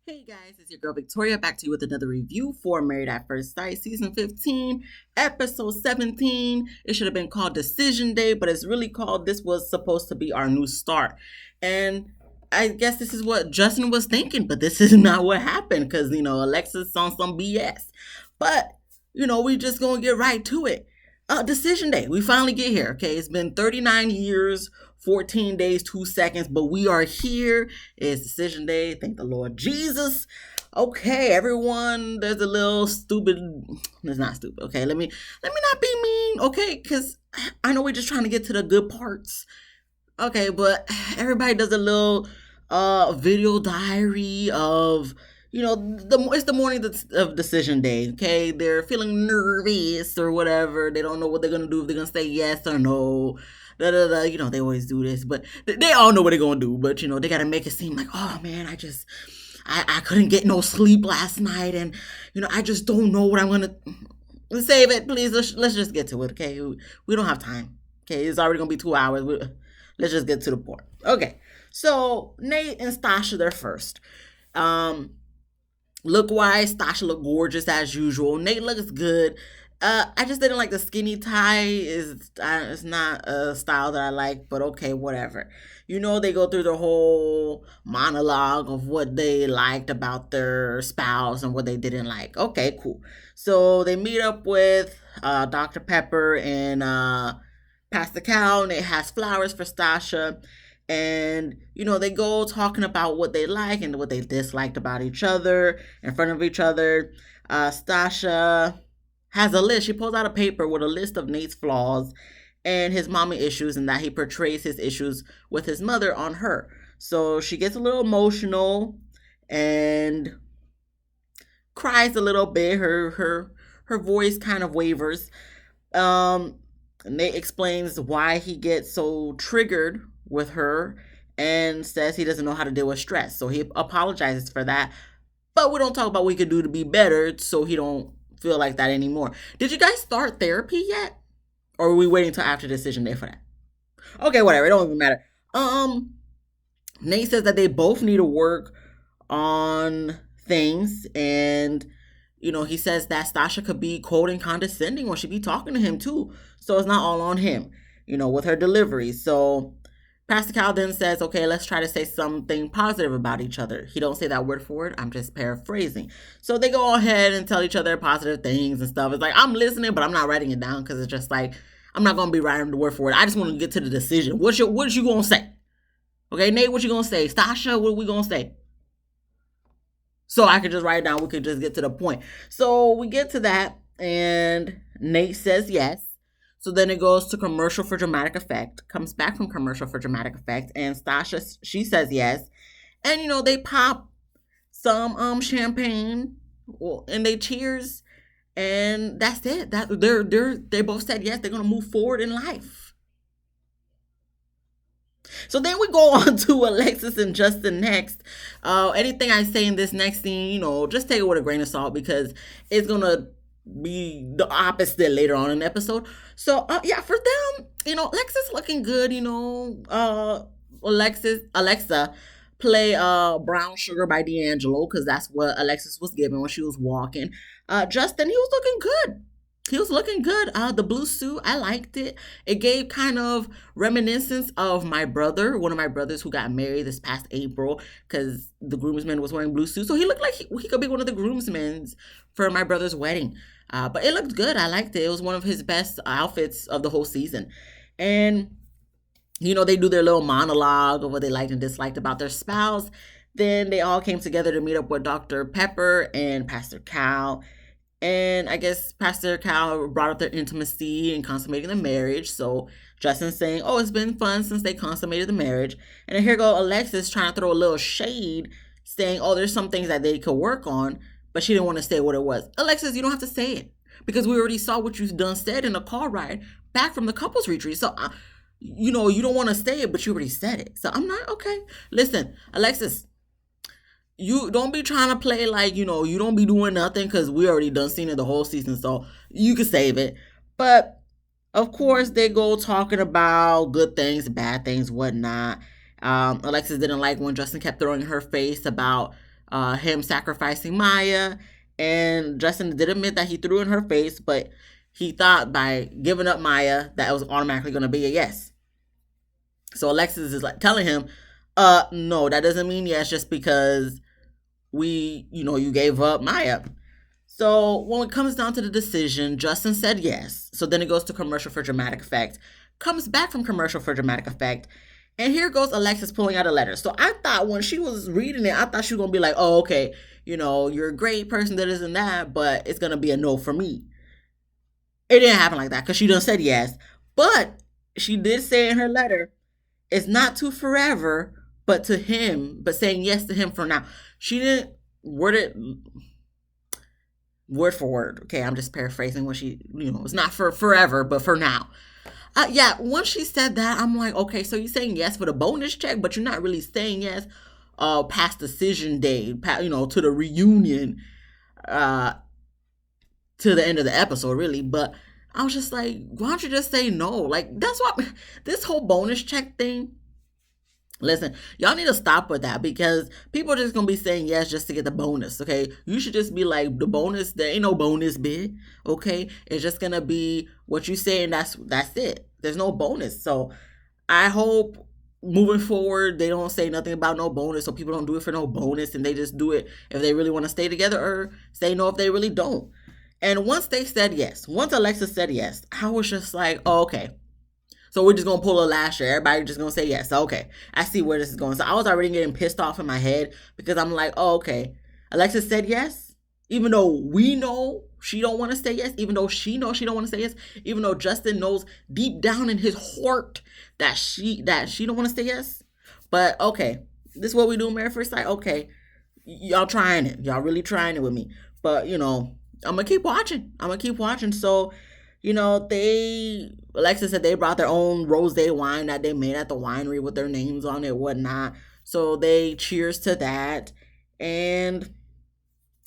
Hey guys, it's your girl Victoria back to you with another review for Married at First Sight, Season 15, Episode 17. It should have been called Decision Day, but it's really called This Was Supposed to Be Our New Start. And I guess this is what Justin was thinking, but this is not what happened because, Alexis on some BS. But, we just gonna get right to it. Decision Day. We finally get here, okay? It's been 39 years, 14 days, 2 seconds, but we are here. It's Decision Day. Thank the Lord Jesus. Okay, everyone, there's a little stupid. It's not stupid. Okay, let me not be mean, okay? Because I know we're just trying to get to the good parts. Okay, but everybody does a little video diary of it's the morning of decision day. Okay, they're feeling nervous or whatever. They don't know what they're gonna do, if they're gonna say yes or no. Da, da, da. They always do this, but they all know what they're gonna do. But they gotta make it seem like, oh man, I couldn't get no sleep last night, and I just don't know what I'm gonna save it. Please, let's just get to it. Okay, we don't have time. Okay, it's already gonna be 2 hours. Let's just get to the point. Okay, so Nate and Stasha, they're first. Look wise, Stasha looked gorgeous as usual. Nate looks good. I just didn't like the skinny tie. It's not a style that I like, but okay, whatever. They go through the whole monologue of what they liked about their spouse and what they didn't like. Okay, cool. So they meet up with Dr. Pepper and Pastor Cal, and it has flowers for Stasha. And they go talking about what they like and what they disliked about each other in front of each other. Stasha has a list. She pulls out a paper with a list of Nate's flaws and his mommy issues, and that he portrays his issues with his mother on her. So she gets a little emotional and cries a little bit. Her voice kind of wavers. Nate explains why he gets so triggered with her and says he doesn't know how to deal with stress. So he apologizes for that. But we don't talk about what he could do to be better so he don't feel like that anymore. Did you guys start therapy yet? Or are we waiting until after decision day for that? Okay, whatever. It don't even matter. Nate says that they both need to work on things, and he says that Stasha could be cold and condescending when she be talking to him too. So it's not all on him, with her delivery. So Pastor Cal then says, okay, let's try to say something positive about each other. He don't say that word for word. I'm just paraphrasing. So they go ahead and tell each other positive things and stuff. It's like, I'm listening, but I'm not writing it down because it's just like, I'm not going to be writing the word for word. I just want to get to the decision. What you going to say? Okay, Nate, what you going to say? Stasha, what are we going to say? So I could just write it down. We could just get to the point. So we get to that, and Nate says yes. So then it goes to commercial for dramatic effect, comes back from commercial for dramatic effect, and Stasha, she says yes. And, they pop some champagne, and they cheers, and that's it. They both said yes, they're going to move forward in life. So then we go on to Alexis and Justin next. Anything I say in this next scene, just take it with a grain of salt because it's going to be the opposite later on in the episode. So yeah, for them, Alexis looking good. Alexa play Brown Sugar by D'Angelo because that's what Alexis was given when she was walking. Justin, he was looking good. The blue suit, I liked it. It gave kind of reminiscence of my brother, one of my brothers who got married this past April, because the groomsman was wearing blue suit. So he looked like he could be one of the groomsmen for my brother's wedding. But it looked good. I liked it. It was one of his best outfits of the whole season. And, they do their little monologue of what they liked and disliked about their spouse. Then they all came together to meet up with Dr. Pepper and Pastor Cal. And I guess Pastor Cal brought up their intimacy and consummating the marriage. So Justin's saying, oh, it's been fun since they consummated the marriage. And then here go Alexis trying to throw a little shade, saying, oh, there's some things that they could work on. But she didn't want to say what it was. Alexis, you don't have to say it. Because we already saw what you've done said in the car ride back from the couples retreat. So, you don't want to say it, but you already said it. So I'm not, okay. Listen, Alexis, you don't be trying to play like, you don't be doing nothing because we already done seen it the whole season. So you can save it. But, of course, they go talking about good things, bad things, whatnot. Alexis didn't like when Justin kept throwing in her face about him sacrificing Maya. And Justin did admit that he threw in her face, but he thought by giving up Maya that it was automatically going to be a yes. So Alexis is like telling him, no, that doesn't mean yes just because you gave up Maya. So when it comes down to the decision, Justin said yes. So then it goes to commercial for dramatic effect. Comes back from commercial for dramatic effect. And here goes Alexis pulling out a letter. So I thought when she was reading it, I thought she was going to be like, oh, okay, you're a great person, that isn't that, but it's going to be a no for me. It didn't happen like that because she done said yes. But she did say in her letter, it's not to forever, but to him, but saying yes to him for now. She didn't word it word for word. Okay, I'm just paraphrasing what it's not for forever, but for now. Yeah, once she said that, I'm like, okay, so you're saying yes for the bonus check, but you're not really saying yes past decision day, to the reunion, to the end of the episode, really. But I was just like, why don't you just say no? Like, that's what this whole bonus check thing. Listen, y'all need to stop with that because people are just gonna be saying yes just to get the bonus, okay? You should just be like, the bonus, there ain't no bonus bid, okay? It's just gonna be what you say and that's it. There's no bonus. So I hope moving forward they don't say nothing about no bonus, so people don't do it for no bonus and they just do it if they really want to stay together, or say no if they really don't. And once Alexis said yes, I was just like, oh, okay. So we're just going to pull a last year. Everybody just going to say yes. So, okay, I see where this is going. So I was already getting pissed off in my head because I'm like, oh, okay. Alexis said yes, even though we know she don't want to say yes, even though she knows she don't want to say yes, even though Justin knows deep down in his heart that she don't want to say yes. But, okay, this is what we do, Married at First Sight. Okay, y'all trying it. Y'all really trying it with me. But, I'm going to keep watching. So, Alexis said they brought their own rosé wine that they made at the winery with their names on it, whatnot. So they cheers to that. And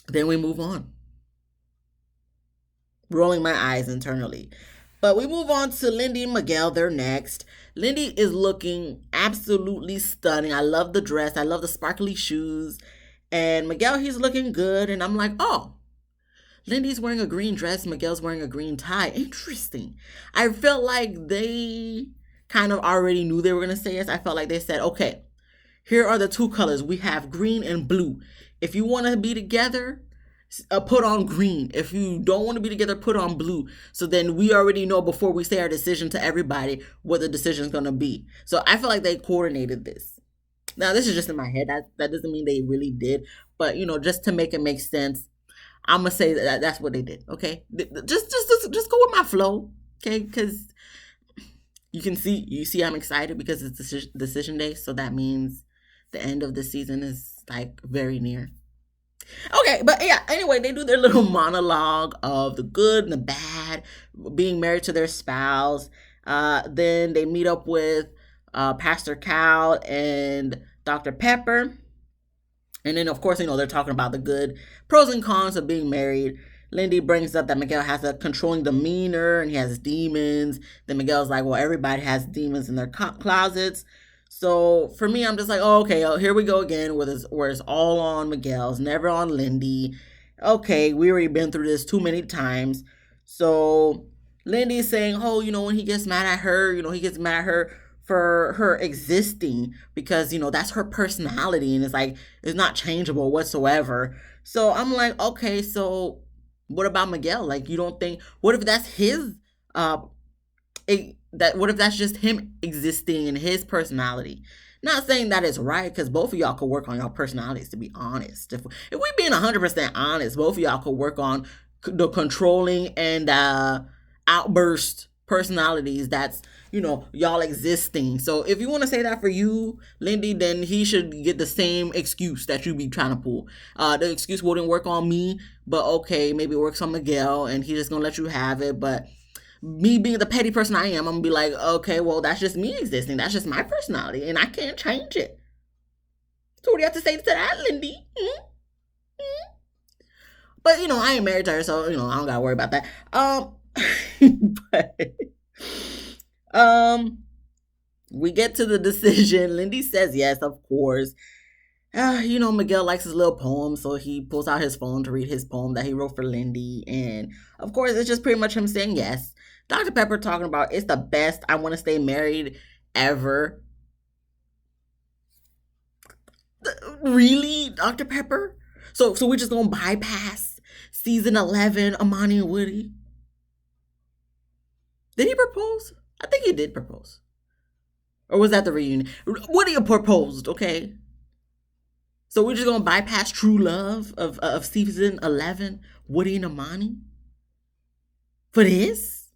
then we move on. Rolling my eyes internally. But we move on to Lindy and Miguel. They're next. Lindy is looking absolutely stunning. I love the dress. I love the sparkly shoes. And Miguel, he's looking good. And I'm like, oh, Lindy's wearing a green dress, Miguel's wearing a green tie. Interesting. I felt like they kind of already knew they were going to say yes. I felt like they said, okay, here are the two colors. We have green and blue. If you want to be together, put on green. If you don't want to be together, put on blue. So then we already know before we say our decision to everybody what the decision is going to be. So I feel like they coordinated this. Now, this is just in my head. That doesn't mean they really did. But, just to make it make sense, I'm gonna say that's what they did. Okay, just go with my flow. Okay, because you see I'm excited because it's decision day, so that means the end of the season is like very near. Okay, but yeah, anyway, they do their little monologue of the good and the bad, being married to their spouse. Then they meet up with Pastor Cal and Dr. Pepper. And then, of course, they're talking about the good pros and cons of being married. Lindy brings up that Miguel has a controlling demeanor and he has demons. Then Miguel's like, well, everybody has demons in their closets. So for me, I'm just like, oh, okay, here we go again where it's all on Miguel. It's never on Lindy. Okay, we already been through this too many times. So Lindy's saying, oh, when he gets mad at her, he gets mad at her for her existing because that's her personality and it's not changeable whatsoever. So I'm like, okay, so what about Miguel? Like, you don't think, what if that's his what if that's just him existing in his personality? Not saying that it's right, because both of y'all could work on your personalities, to be honest. If we being 100% honest, both of y'all could work on the controlling and outburst personalities that's y'all existing. So if you want to say that for you, Lindy, then he should get the same excuse that you be trying to pull. The excuse wouldn't work on me, but okay, maybe it works on Miguel and he's just gonna let you have it. But me being the petty person I am, I'm gonna be like, okay, well, that's just me existing, that's just my personality and I can't change it. So what do you have to say to that, Lindy? But I ain't married to her, so I don't gotta worry about that. But we get to the decision. Lindy says yes, of course. Miguel likes his little poem, so he pulls out his phone to read his poem that he wrote for Lindy. And of course, it's just pretty much him saying yes. Dr. Pepper talking about it's the best. I want to stay married ever. Really, Dr. Pepper? So we're just gonna bypass season 11, Amani and Woody? Did he propose? I think he did propose. Or was that the reunion? Woody proposed, okay? So we're just gonna bypass true love of season 11, Woody and Amani? For this?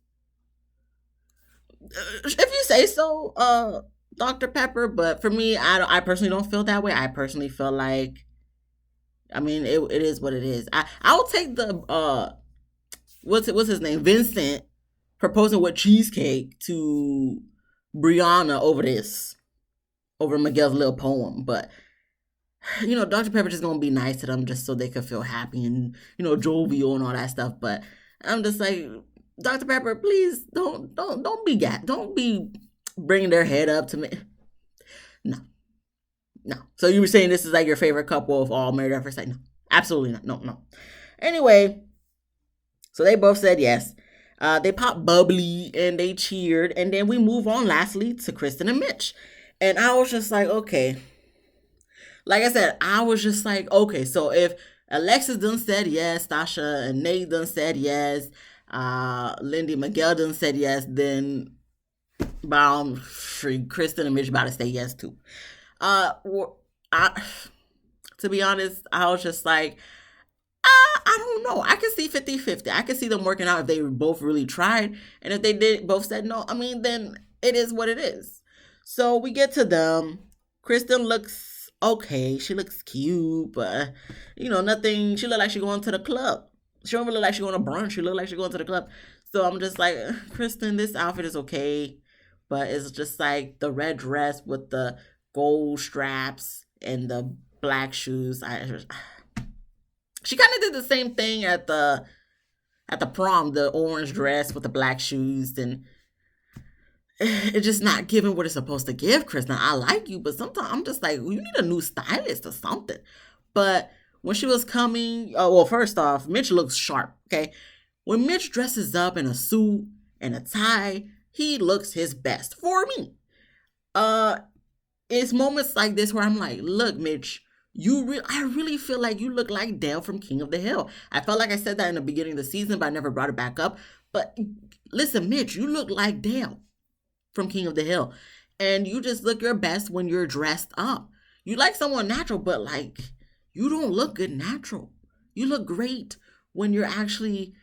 If you say so, Dr. Pepper, but for me, I personally don't feel that way. I personally feel like, I mean, it is what it is. I'll take the what's his name, Vincent, proposing with cheesecake to Brianna over Miguel's little poem. But Dr. Pepper just gonna be nice to them just so they could feel happy and jovial and all that stuff. But I'm just like, Dr. Pepper, please don't be bringing their head up to me. No, no. So you were saying this is like your favorite couple of all Married at First Sight? No, absolutely not. No. Anyway, so they both said yes. They popped bubbly and they cheered, and then we move on lastly to Kristen and Mitch. And I was just like, okay. Like I said, I was just like, okay, so if Alexis done said yes, Stasha and Nate done said yes, Lindy Miguel done said yes, then Kristen and Mitch about to say yes too. To be honest, I was just like, I don't know. I can see 50-50. I can see them working out if they both really tried. And if they did both said no, I mean, then it is what it is. So we get to them. Kristen looks okay. She looks cute, but, nothing. She look like she going to the club. She don't really look like she going to brunch. She look like she going to the club. So I'm just like, Kristen, this outfit is okay. But it's just like the red dress with the gold straps and the black shoes. She kind of did the same thing at the prom, the orange dress with the black shoes, and it's just not giving what it's supposed to give, Kristen. I like you, but sometimes I'm just like, you need a new stylist or something. But when she was coming, well, first off, Mitch looks sharp, okay? When Mitch dresses up in a suit and a tie, he looks his best for me. It's moments like this where I'm like, look, Mitch, I really feel like you look like Dale from King of the Hill. I felt like I said that in the beginning of the season, but I never brought it back up. But listen, Mitch, you look like Dale from King of the Hill. And you just look your best when you're dressed up. You like someone natural, but like, you don't look good natural. You look great when you're actually,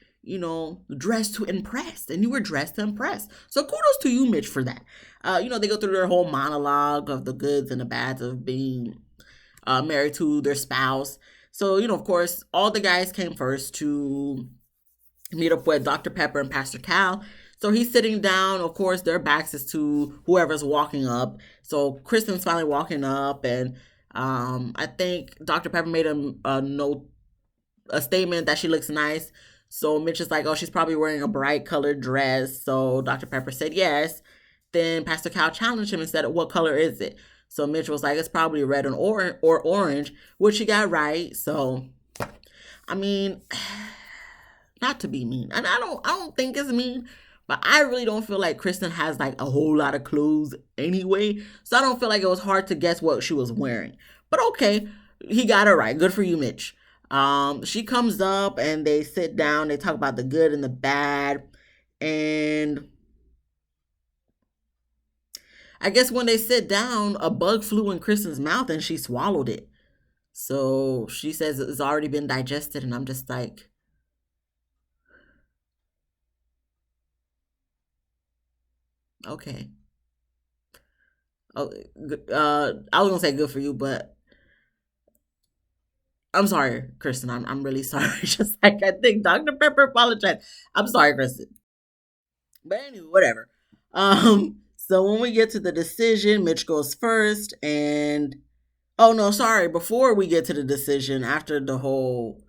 dressed to impress. And you were dressed to impress. So kudos to you, Mitch, for that. They go through their whole monologue of the goods and the bads of being married to their spouse. So, of course, all the guys came first to meet up with Dr. Pepper and Pastor Cal. So he's sitting down. Of course, their backs is to whoever's walking up. So Kristen's finally walking up, and I think Dr. Pepper made a statement that she looks nice. So Mitch is like, oh, she's probably wearing a bright colored dress. So Dr. Pepper said yes. Then Pastor Cal challenged him and said, what color is it? So Mitch was like, it's probably red or orange, which he got right. So, I mean, not to be mean, and I don't think it's mean, but I really don't feel like Kristen has like a whole lot of clothes anyway. So I don't feel like it was hard to guess what she was wearing. But okay, he got it right. Good for you, Mitch. She comes up and they sit down. They talk about the good and the bad, and I guess when they sit down, a bug flew in Kristen's mouth and she swallowed it. So she says it's already been digested, and I'm just like, okay. Oh, I was gonna say good for you, but I'm sorry, Kristen. I'm really sorry. Just like I think Dr. Pepper apologized. I'm sorry, Kristen. But anyway, whatever. So when we get to the decision, Mitch goes first, and oh no, sorry. Before we get to the decision, after the whole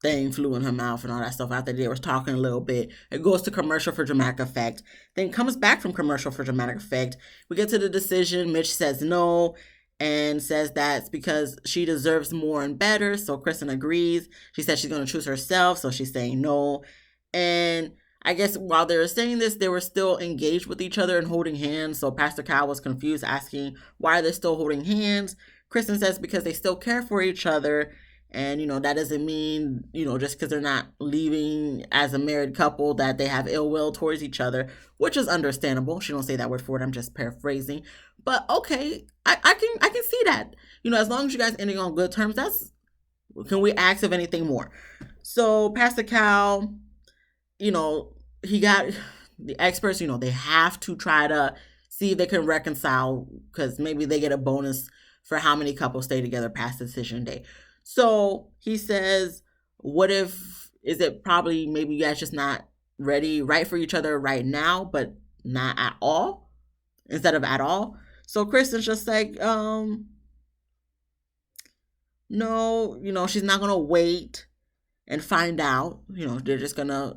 thing flew in her mouth and all that stuff, after they were talking a little bit, it goes to commercial for dramatic effect. Then comes back from commercial for dramatic effect. We get to the decision. Mitch says no, and says that's because she deserves more and better. So Kristen agrees. She said she's going to choose herself, so she's saying no. And I guess while they were saying this, they were still engaged with each other and holding hands. So Pastor Kyle was confused, asking why they're still holding hands. Kristen says because they still care for each other. And, that doesn't mean, just because they're not leaving as a married couple that they have ill will towards each other, which is understandable. She don't say that word for it. I'm just paraphrasing. But okay, I can see that. As long as you guys ending on good terms, can we ask of anything more? So Pastor Cal, he got the experts, they have to try to see if they can reconcile, because maybe they get a bonus for how many couples stay together past decision day. So he says, is it probably maybe you guys just not right for each other right now, but not at all, instead of at all? So Kristen's just like, no, she's not going to wait and find out. They're just going to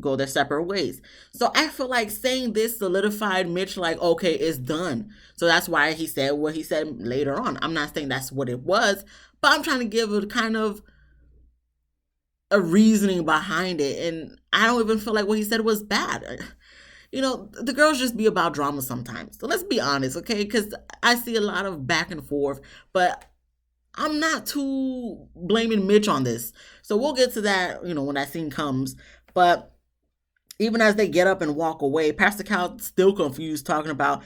go their separate ways. So I feel like saying this solidified Mitch, like, okay, it's done. So that's why he said what he said later on. I'm not saying that's what it was, but I'm trying to give a kind of a reasoning behind it. And I don't even feel like what he said was bad. The girls just be about drama sometimes. So let's be honest, okay? Because I see a lot of back and forth, but I'm not too blaming Mitch on this. So we'll get to that, when that scene comes. But even as they get up and walk away, Pastor Cal's still confused, talking about,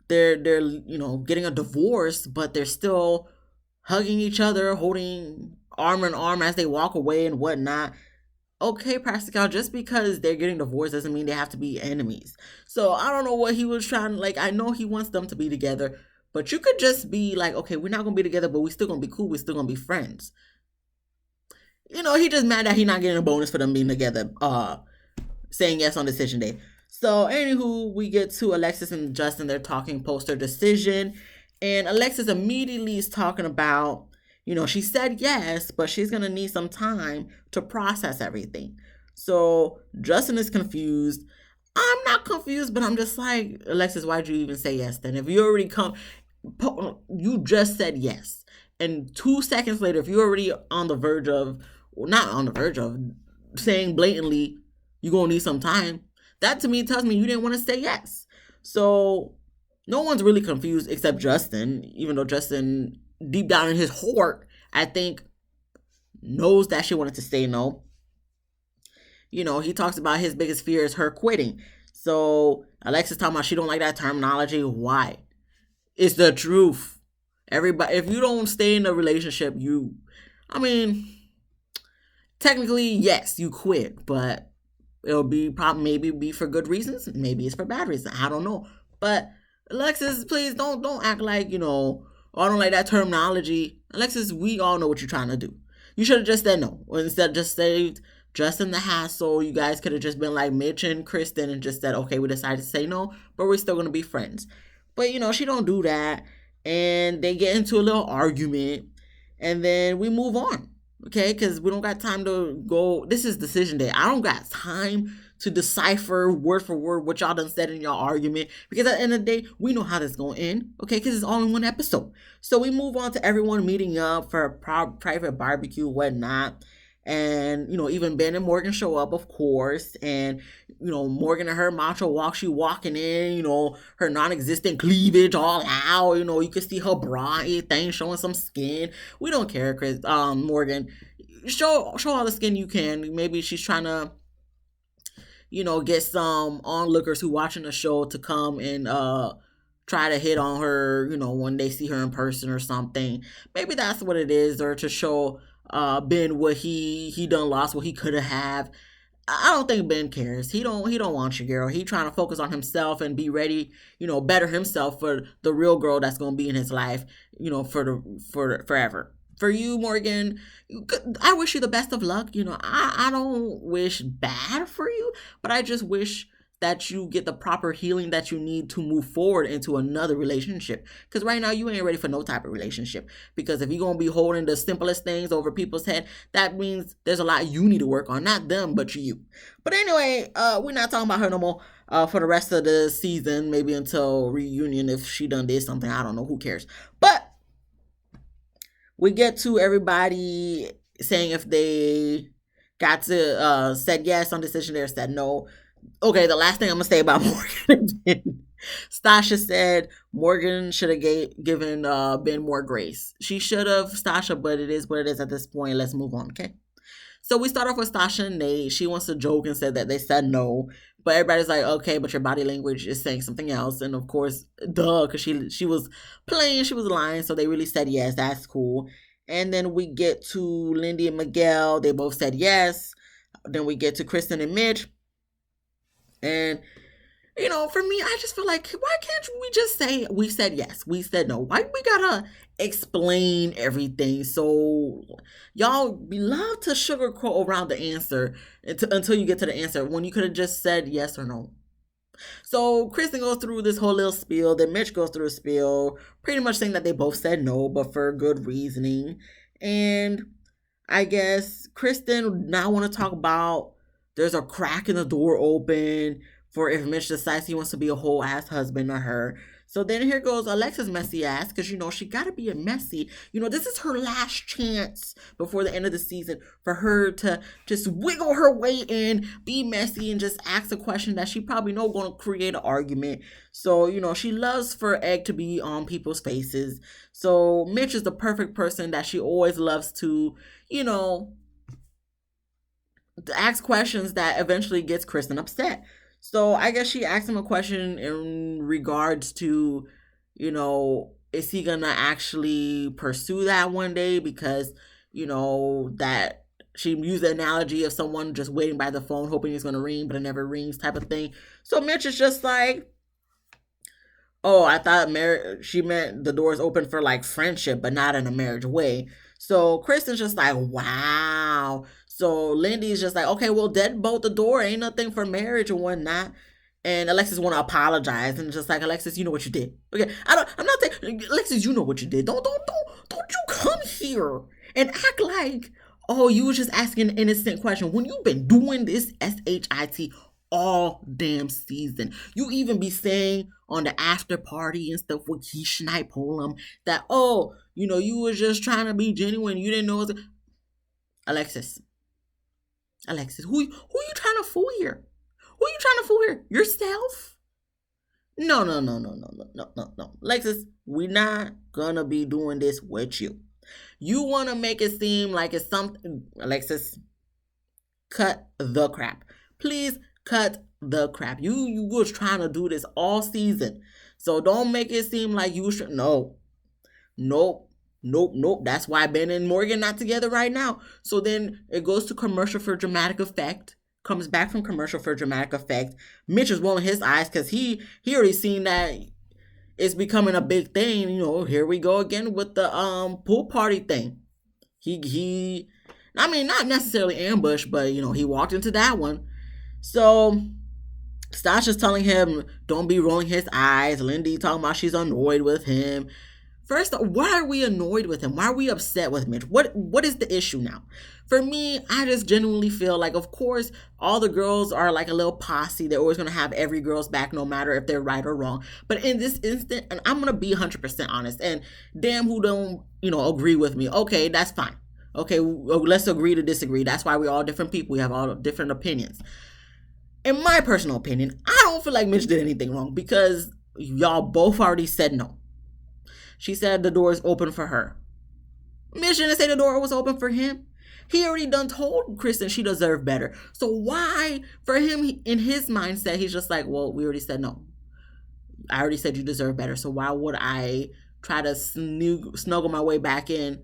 they're getting a divorce, but they're still hugging each other, holding arm in arm as they walk away and whatnot. Okay, Pastor Cal, just because they're getting divorced doesn't mean they have to be enemies. So I don't know what he was trying, I know he wants them to be together, but you could just be like, okay, we're not going to be together, but we're still going to be cool. We're still going to be friends. He just mad that he's not getting a bonus for them being together, saying yes on decision day. So anywho, we get to Alexis and Justin. They're talking post their decision. And Alexis immediately is talking about, she said yes, but she's going to need some time to process everything. So Justin is confused. I'm not confused, but I'm just like, Alexis, why'd you even say yes then? If you already you just said yes. And 2 seconds later, if you're already on the verge of, not on the verge of, saying blatantly, you're going to need some time, that to me tells me you didn't want to say yes. So no one's really confused except Justin, even though Justin, deep down in his heart, I think, knows that she wanted to say no. He talks about his biggest fear is her quitting. So Alexis talking about she don't like that terminology. Why? It's the truth. Everybody, if you don't stay in a relationship, technically, yes, you quit, but it'll be maybe be for good reasons. Maybe it's for bad reasons. I don't know. But Alexis, please don't act like, I don't like that terminology. Alexis, we all know what you're trying to do. You should have just said no. Or instead just saved Justin the hassle. You guys could have just been like Mitch and Kristen and just said, okay, we decided to say no, but we're still going to be friends. But, she don't do that. And they get into a little argument. And then we move on. Okay, because we don't got time to go. This is decision day. I don't got time to decipher word for word what y'all done said in y'all argument, because at the end of the day, we know how this is going to end, okay, because it's all in one episode. So we move on to everyone meeting up for a private barbecue, whatnot. And, even Ben and Morgan show up, of course. And, Morgan and her macho walk, she walking in, her non-existent cleavage all out. You can see her bra thing showing some skin. We don't care, Chris. Morgan, show all the skin you can. Maybe she's trying to, get some onlookers who watching the show to come and try to hit on her, when they see her in person or something. Maybe that's what it is, or to show Ben what he done lost, what he could have. I don't think Ben cares. He don't want you, girl. He trying to focus on himself and be ready, better himself for the real girl that's gonna be in his life, for forever. For you, Morgan, I wish you the best of luck. I don't wish bad for you, but I just wish that you get the proper healing that you need to move forward into another relationship. Because right now you ain't ready for no type of relationship. Because if you're going to be holding the simplest things over people's head, that means there's a lot you need to work on. Not them, but you. But anyway, we're not talking about her no more for the rest of the season. Maybe until reunion if she done did something. I don't know. Who cares? But we get to everybody saying if they got to said yes on decision there, said no. Okay, the last thing I'm gonna say about Morgan again. Stasha said Morgan should have given Ben more grace. She should have, Stasha, but it is what it is at this point. Let's move on, okay? So we start off with Stasha and Nate. She wants to joke and said that they said no, but everybody's like, okay, but your body language is saying something else. And of course, duh, because she was playing, she was lying, so they really said yes. That's cool. And then we get to Lindy and Miguel. They both said yes. Then we get to Kristen and Mitch. And, you know, for me, I just feel like, why can't we just say we said yes, we said no? Why we gotta explain everything? So y'all love to sugarcoat around the answer until you get to the answer when you could have just said yes or no. So Kristen goes through this whole little spiel. Then Mitch goes through a spiel, pretty much saying that they both said no, but for good reasoning. And I guess Kristen now want to talk about there's a crack in the door open for if Mitch decides he wants to be a whole ass husband to her. So then here goes Alexis' messy ass, because, you know, she got to be a messy. You know, this is her last chance before the end of the season for her to just wiggle her way in, be messy, and just ask a question that she probably know going to create an argument. So, you know, she loves for egg to be on people's faces. So Mitch is the perfect person that she always loves to, you know, ask questions that eventually gets Kristen upset. So I guess she asked him a question in regards to, you know, is he gonna actually pursue that one day? Because, you know, that she used the analogy of someone just waiting by the phone hoping it's gonna ring, but it never rings type of thing. So Mitch is just like, oh, I thought she meant the doors open for like friendship, but not in a marriage way. So Kristen's just like, wow. So Lindy's just like, okay, well, deadbolt the door. Ain't nothing for marriage or whatnot. And Alexis want to apologize and just like, Alexis, you know what you did. Okay, I'm not saying, Alexis, you know what you did. Don't you come here and act like, oh, you was just asking an innocent question when you've been doing this SHIT all damn season. You even be saying on the after party and stuff with Keisha and I Pullum that, oh, you know, you was just trying to be genuine. You didn't know it was Alexis, who you trying to fool here? Who you trying to fool here? Yourself? No. Alexis, we're not gonna be doing this with you. You want to make it seem like it's something. Alexis, cut the crap. Please cut the crap. You was trying to do this all season. So don't make it seem like you should. No. Nope. That's why Ben and Morgan not together right now. So then it goes to commercial for dramatic effect. Comes back from commercial for dramatic effect. Mitch is rolling his eyes because he already seen that it's becoming a big thing. You know, here we go again with the pool party thing. He I mean, not necessarily ambush, but you know, he walked into that one. So Stasha's telling him don't be rolling his eyes. Lindy talking about she's annoyed with him. First, why are we annoyed with him? Why are we upset with Mitch? What is the issue now? For me, I just genuinely feel like, of course, all the girls are like a little posse. They're always going to have every girl's back, no matter if they're right or wrong. But in this instant, and I'm going to be 100% honest, and damn who don't, you know, agree with me. Okay, that's fine. Okay, let's agree to disagree. That's why we're all different people. We have all different opinions. In my personal opinion, I don't feel like Mitch did anything wrong because y'all both already said no. She said the door is open for her. Mitch didn't say the door was open for him. He already done told Kristen she deserved better. So why, for him, in his mindset, he's just like, well, we already said no. I already said you deserve better. So why would I try to snuggle my way back in,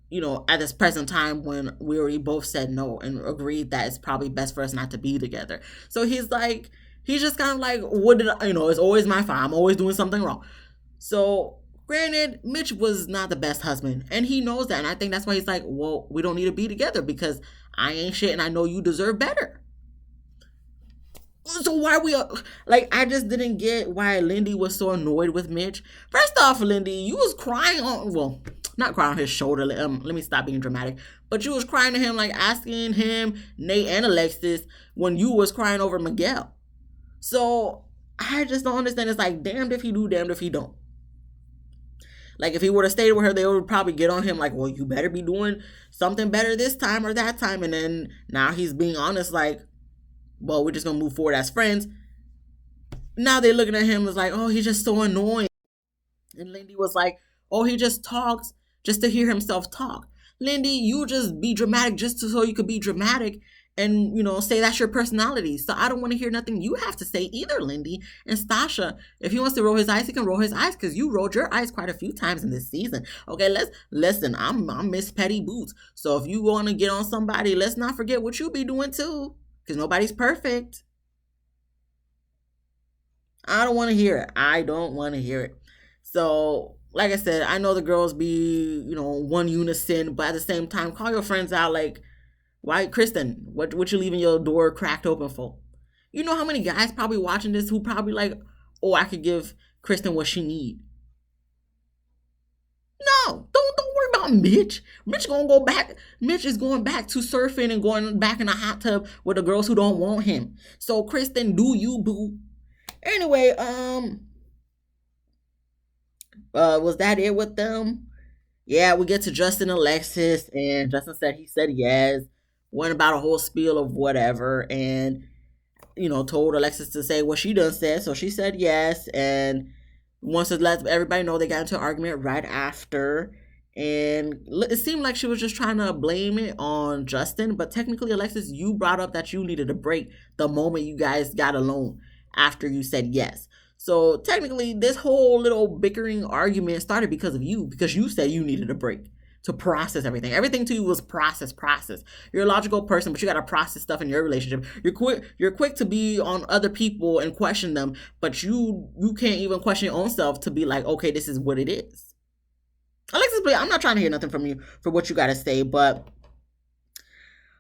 you know, at this present time when we already both said no and agreed that it's probably best for us not to be together. So he's just kind of like, what did I, you know, it's always my fault. I'm always doing something wrong. So granted, Mitch was not the best husband, and he knows that, and I think that's why he's like, well, we don't need to be together because I ain't shit, and I know you deserve better. So why we like? I just didn't get why Lindy was so annoyed with Mitch. First off, Lindy, you was crying on not crying on his shoulder. Let me stop being dramatic. But you was crying to him, like asking him, Nate and Alexis, when you was crying over Miguel. So I just don't understand. It's like damned if he do, damned if he don't. Like if he would have stayed with her, they would probably get on him like, well, you better be doing something better this time or that time. And then now he's being honest, like, well, we're just gonna move forward as friends. Now they're looking at him as like, oh, he's just so annoying. And Lindy was like, oh, he just talks just to hear himself talk. Lindy, you just be dramatic just so you could be dramatic and, say that's your personality. So I don't want to hear nothing you have to say either, Lindy. And Stasha, if he wants to roll his eyes, he can roll his eyes because you rolled your eyes quite a few times in this season. Okay, listen, I'm Miss Petty Boots. So if you want to get on somebody, let's not forget what you be doing too because nobody's perfect. I don't want to hear it. I don't want to hear it. So, like I said, I know the girls be, one unison, but at the same time, call your friends out. Like, why, Kristen? What you leaving your door cracked open for? You know how many guys probably watching this who probably like, oh, I could give Kristen what she need. No, don't worry about Mitch. Mitch gonna go back. Mitch is going back to surfing and going back in a hot tub with the girls who don't want him. So, Kristen, do you boo? Anyway, was that it with them? Yeah, we get to Justin and Alexis, and Justin said he said yes. Went about a whole spiel of whatever, and told Alexis to say what she done said, so she said yes, and wants to let everybody know they got into an argument right after. And it seemed like she was just trying to blame it on Justin, but technically, Alexis, you brought up that you needed a break the moment you guys got alone after you said yes. So technically, this whole little bickering argument started because of you, because you said you needed a break to process everything. Everything to you was process. You're a logical person, but you got to process stuff in your relationship. You're quick to be on other people and question them, but you can't even question your own self to be like, okay, this is what it is. Alexis, I'm not trying to hear nothing from you for what you got to say, but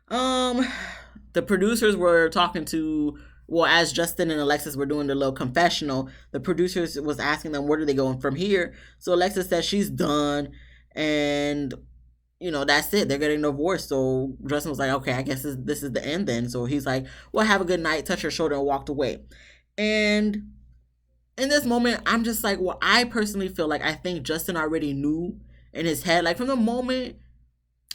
the producers were talking to, well, as Justin and Alexis were doing their little confessional, the producers was asking them, where are they going from here? So Alexis said she's done, and that's it. They're getting divorced. So Justin was like, okay, I guess this is the end then. So he's like, well, have a good night, touched her shoulder, and walked away. And in this moment, I'm just like, well, I personally feel like I think Justin already knew in his head, like from the moment,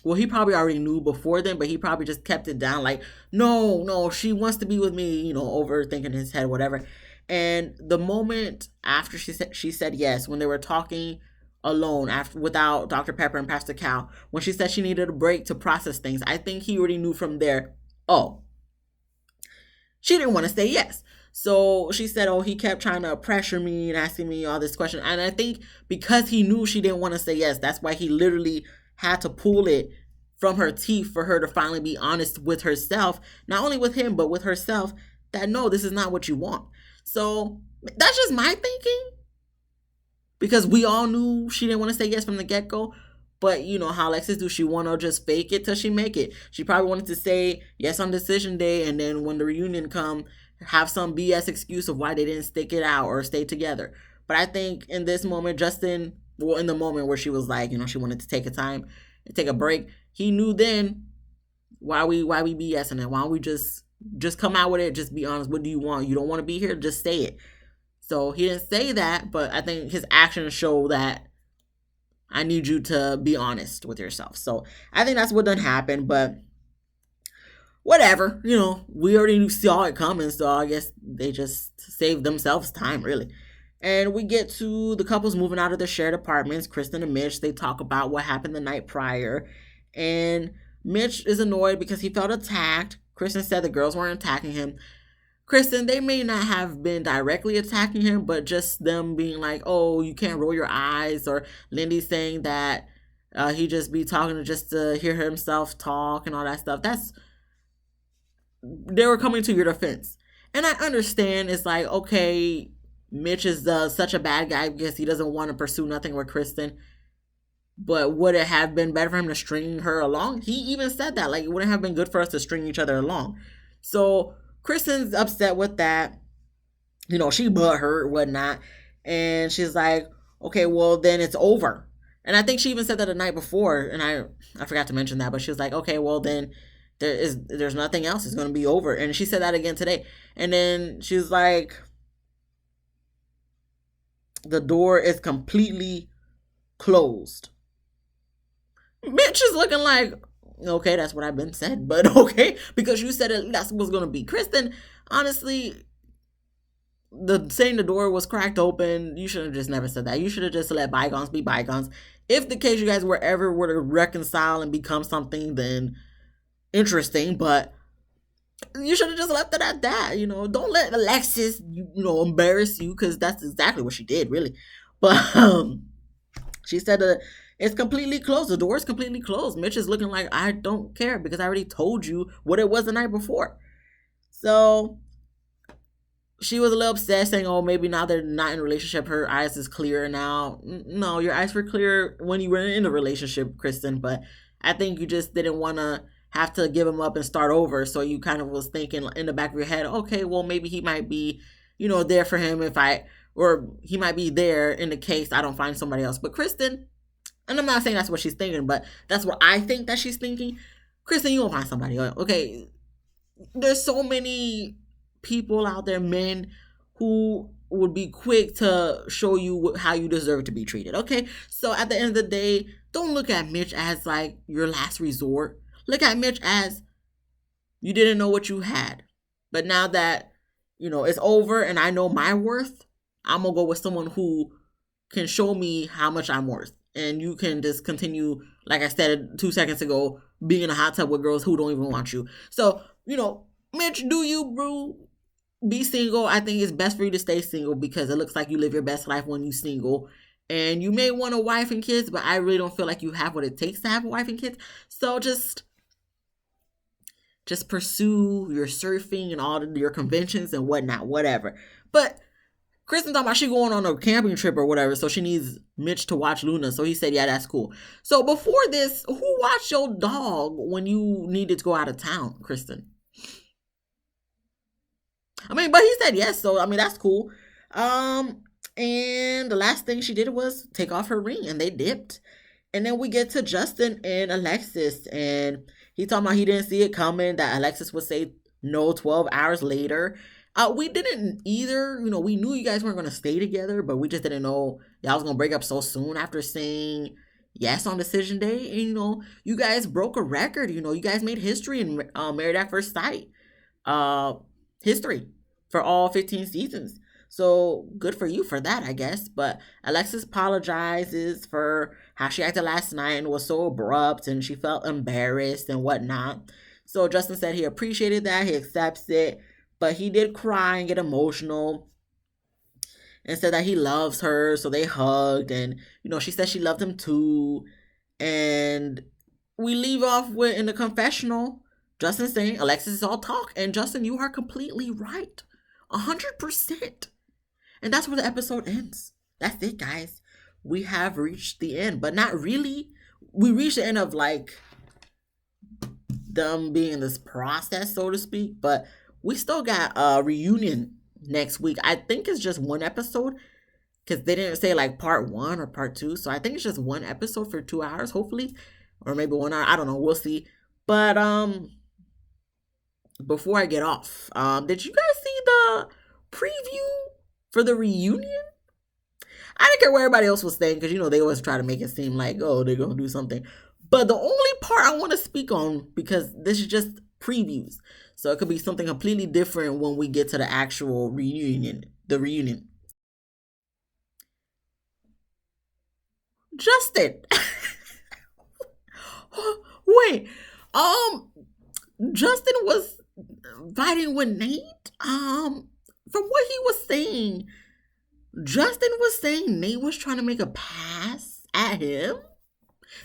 well, he probably already knew before then, but he probably just kept it down, like, no, she wants to be with me, overthinking in his head, whatever. And the moment after she said yes, when they were talking alone after without Dr. Pepper and Pastor Cal, when she said she needed a break to process things, I think he already knew from there, oh, she didn't want to say yes. So she said, oh, he kept trying to pressure me and asking me all this question. And I think because he knew she didn't want to say yes, that's why he literally had to pull it from her teeth for her to finally be honest with herself, not only with him, but with herself, that no, this is not what you want. So that's just my thinking, because we all knew she didn't want to say yes from the get-go. But you know how Alexis do, she want to just fake it till she make it. She probably wanted to say yes on decision day, and then when the reunion come, have some BS excuse of why they didn't stick it out or stay together. But I think in this moment, Justin, well, in the moment where she was like, she wanted to take a time and take a break, he knew then why we BSing it. Why don't we just come out with it? Just be honest. What do you want? You don't want to be here? Just say it. So he didn't say that, but I think his actions show that I need you to be honest with yourself. So I think that's what done happened, but whatever, we already saw it coming, so I guess they just saved themselves time, really. And we get to the couples moving out of their shared apartments. Kristen and Mitch, they talk about what happened the night prior. And Mitch is annoyed because he felt attacked. Kristen said the girls weren't attacking him. Kristen, they may not have been directly attacking him, but just them being like, oh, you can't roll your eyes. Or Lindy saying that he just be talking just to hear himself talk and all that stuff. They were coming to your defense. And I understand it's like, okay, Mitch is such a bad guy because he doesn't want to pursue nothing with Kristen. But would it have been better for him to string her along? He even said that. Like, it wouldn't have been good for us to string each other along. So Kristen's upset with that. She butthurt, whatnot. And she's like, okay, well, then it's over. And I think she even said that the night before, and I forgot to mention that, but she was like, okay, well, then there's nothing else. It's going to be over. And she said that again today. And then she's like, the door is completely closed. Mitch is looking like, okay, that's what I've been said, but okay, because you said it, that's what's going to be. Kristen, honestly, saying the door was cracked open, you should have just never said that. You should have just let bygones be bygones. If the case you guys were to reconcile and become something, then interesting, but you should have just left it at that. Don't let Alexis, embarrass you, because that's exactly what she did, really. But she said it's completely closed. The door is completely closed. Mitch is looking like, I don't care because I already told you what it was the night before. So she was a little upset, saying, oh, maybe now they're not in a relationship, her eyes is clear now. No, your eyes were clear when you were in a relationship, Kristen, but I think you just didn't want to have to give him up and start over. So you kind of was thinking in the back of your head, okay, well, maybe he might be, there for him or he might be there in the case I don't find somebody else. But Kristen, and I'm not saying that's what she's thinking, but that's what I think that she's thinking. Kristen, you won't find somebody else. Okay, there's so many people out there, men, who would be quick to show you how you deserve to be treated. Okay, so at the end of the day, don't look at Mitch as like your last resort. Look at Mitch as you didn't know what you had, but now that it's over and I know my worth, I'm gonna go with someone who can show me how much I'm worth, and you can just continue, like I said 2 seconds ago, being in a hot tub with girls who don't even want you. So Mitch, do you, bro? Be single. I think it's best for you to stay single because it looks like you live your best life when you're single. And you may want a wife and kids, but I really don't feel like you have what it takes to have a wife and kids. So just pursue your surfing and all your conventions and whatnot, whatever. But Kristen talking about she going on a camping trip or whatever, so she needs Mitch to watch Luna. So he said, yeah, that's cool. So before this, who watched your dog when you needed to go out of town, Kristen? But he said yes, so that's cool. And the last thing she did was take off her ring, and they dipped. And then we get to Justin and Alexis, and he talking about he didn't see it coming, that Alexis would say no 12 hours later. We didn't either. We knew you guys weren't going to stay together, but we just didn't know y'all was going to break up so soon after saying yes on decision day. And, you guys broke a record. You guys made history in Married at First Sight. History for all 15 seasons. So good for you for that, I guess. But Alexis apologizes for how she acted last night and was so abrupt, and she felt embarrassed and whatnot. So Justin said he appreciated that. He accepts it. But he did cry and get emotional and said that he loves her. So they hugged, and, she said she loved him too. And we leave off in the confessional, Justin saying Alexis is all talk. And Justin, you are completely right. 100%. And that's where the episode ends. That's it, guys. We have reached the end, but not really. We reached the end of like them being in this process, so to speak. But we still got a reunion next week. I think it's just one episode because they didn't say like part 1 or part 2. So I think it's just one episode for 2 hours, hopefully, or maybe 1 hour. I don't know. We'll see. But before I get off, did you guys see the preview for the reunion? I didn't care what everybody else was saying because, they always try to make it seem like, oh, they're going to do something. But the only part I want to speak on, because this is just previews, so it could be something completely different when we get to the actual reunion, the reunion. Justin. Wait. Justin was fighting with Nate. From what he was saying, Justin was saying Nate was trying to make a pass at him.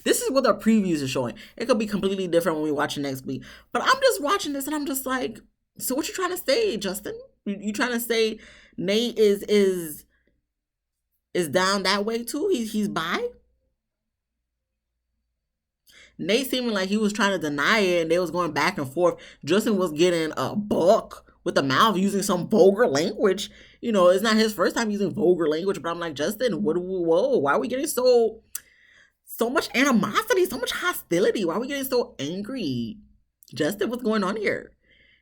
This is what the previews are showing. It could be completely different when we watch it next week. But I'm just watching this and I'm just like, so what you trying to say, Justin? You trying to say Nate is down that way too? He's bi? Nate seeming like he was trying to deny it and they was going back and forth. Justin was getting a buck with the mouth using some vulgar language. It's not his first time using vulgar language, but I'm like, Justin, whoa, why are we getting so much animosity, so much hostility? Why are we getting so angry? Justin, what's going on here?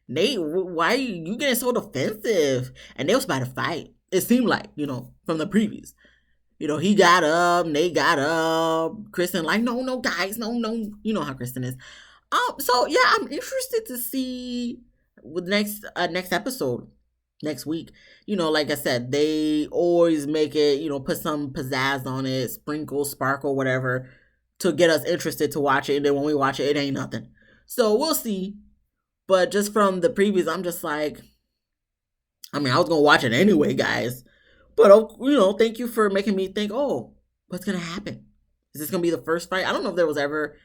Nate, why are you getting so defensive? And they was about to fight. It seemed like, from the previews. He got up, Nate got up, Kristen like, no, guys, no. You know how Kristen is. So yeah, I'm interested to see with next episode next week. Like I said, they always make it, put some pizzazz on it, sprinkle, sparkle, whatever, to get us interested to watch it. And then when we watch it, it ain't nothing. So we'll see. But just from the previews, I'm just like, I was gonna watch it anyway, guys. But thank you for making me think, oh, what's gonna happen? Is this gonna be the first fight? I don't know if there was ever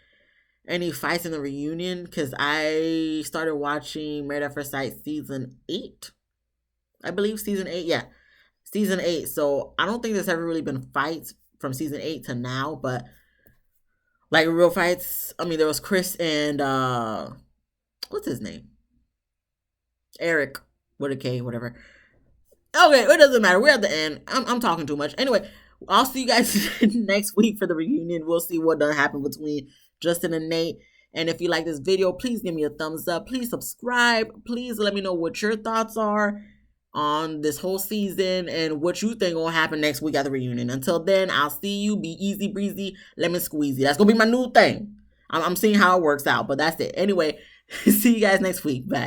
any fights in the reunion, because I started watching Married at First Sight season 8. I believe season 8, yeah. Season 8. So I don't think there's ever really been fights from season 8 to now, but like real fights. There was Chris and what's his name? Eric with a K, whatever. Okay, it doesn't matter. We're at the end. I'm talking too much. Anyway, I'll see you guys next week for the reunion. We'll see what done happen between Justin and Nate. And if you like this video, please give me a thumbs up. Please subscribe. Please let me know what your thoughts are on this whole season and what you think will happen next week at the reunion. Until then, I'll see you. Be easy breezy, lemon squeezy. That's gonna be my new thing. I'm seeing how it works out, but that's it. Anyway, see you guys next week. Bye.